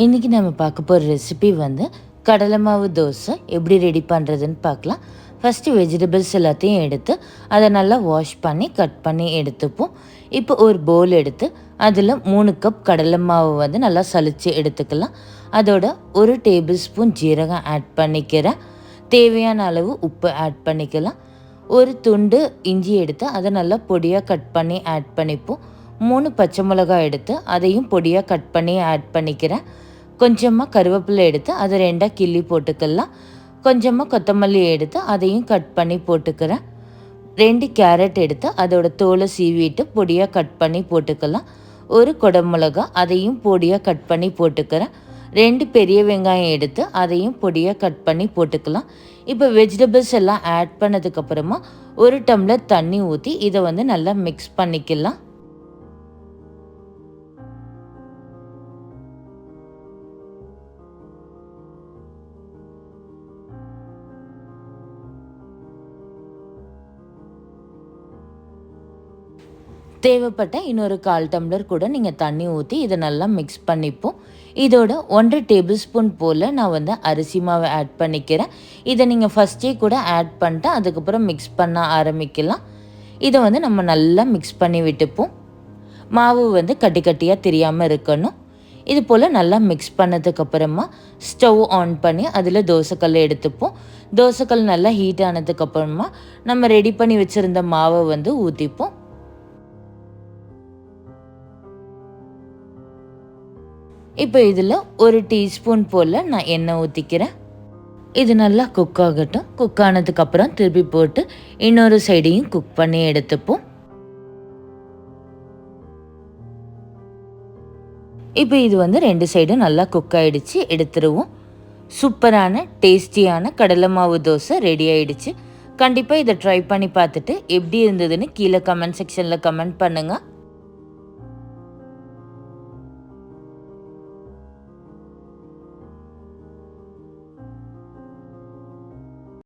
இன்றைக்கி நம்ம பார்க்க போகிற ரெசிபி வந்து கடலை மாவு தோசை எப்படி ரெடி பண்ணுறதுன்னு பார்க்கலாம். ஃபஸ்ட்டு வெஜிடபிள்ஸ் எல்லாத்தையும் எடுத்து அதை நல்லா வாஷ் பண்ணி கட் பண்ணி எடுத்துப்போம். இப்போ ஒரு பவுல் எடுத்து அதில் 3 கப் கடலை மாவு வந்து நல்லா சலித்து எடுத்துக்கலாம். அதோட 1 டேபிள் ஸ்பூன் ஜீரகம் ஆட் பண்ணிக்கிறேன். தேவையான அளவு உப்பு ஆட் பண்ணிக்கலாம். ஒரு துண்டு இஞ்சி எடுத்து அதை நல்லா பொடியாக கட் பண்ணி ஆட் பண்ணிப்போம். 3 பச்சை மிளகாய் எடுத்து அதையும் பொடியாக கட் பண்ணி ஆட் பண்ணிக்கிறேன். கொஞ்சமாக கருவேப்பிலை எடுத்து அதை 2 கிள்ளி போட்டுக்கலாம். கொஞ்சமாக கொத்தமல்லி எடுத்து அதையும் கட் பண்ணி போட்டுக்கிறேன். 2 கேரட் எடுத்து அதோட தோலை சீவிட்டு பொடியாக கட் பண்ணி போட்டுக்கலாம். ஒரு குடமிளகா அதையும் பொடியாக கட் பண்ணி போட்டுக்கிறேன். 2 பெரிய வெங்காயம் எடுத்து அதையும் பொடியாக கட் பண்ணி போட்டுக்கலாம். இப்போ வெஜிடபிள்ஸ் எல்லாம் ஆட் பண்ணதுக்கப்புறமா 1 டம்ளர் தண்ணி ஊற்றி இதை வந்து நல்லா மிக்ஸ் பண்ணிக்கலாம். தேவைப்பட்ட இன்னொரு 1/4 டம்ளர் கூட நீங்கள் தண்ணி ஊற்றி இதை நல்லா மிக்ஸ் பண்ணிப்போம். இதோட 1 டேபிள் ஸ்பூன் போல் நான் வந்து அரிசி மாவை ஆட் பண்ணிக்கிறேன். இதை நீங்கள் ஃபஸ்ட்டே கூட ஆட் பண்ணிட்டு அதுக்கப்புறம் மிக்ஸ் பண்ண ஆரம்பிக்கலாம். இதை வந்து நம்ம நல்லா மிக்ஸ் பண்ணி விட்டுப்போம். மாவு வந்து கட்டி கட்டியாக தெரியாமல் இருக்கணும். இது போல் நல்லா மிக்ஸ் பண்ணதுக்கப்புறமா ஸ்டவ் ஆன் பண்ணி அதில் தோசைக்கல் எடுத்துப்போம். தோசைக்கல் நல்லா ஹீட் ஆனதுக்கப்புறமா நம்ம ரெடி பண்ணி வச்சுருந்த மாவை வந்து ஊற்றிப்போம். இப்போ இதில் 1 டீஸ்பூன் போல் நான் எண்ணெய் ஊற்றிக்கிறேன். இது நல்லா குக் ஆகட்டும். குக் ஆனதுக்கப்புறம் திருப்பி போட்டு இன்னொரு சைடையும் குக் பண்ணி எடுத்துப்போம். இப்போ இது வந்து 2 சைடும் நல்லா குக் ஆகிடுச்சு, எடுத்துருவோம். சூப்பரான டேஸ்டியான கடலை மாவு தோசை ரெடி ஆகிடுச்சு. கண்டிப்பாக இதை ட்ரை பண்ணி பார்த்துட்டு எப்படி இருந்ததுன்னு கீழே கமெண்ட் செக்ஷனில் கமெண்ட் பண்ணுங்கள்.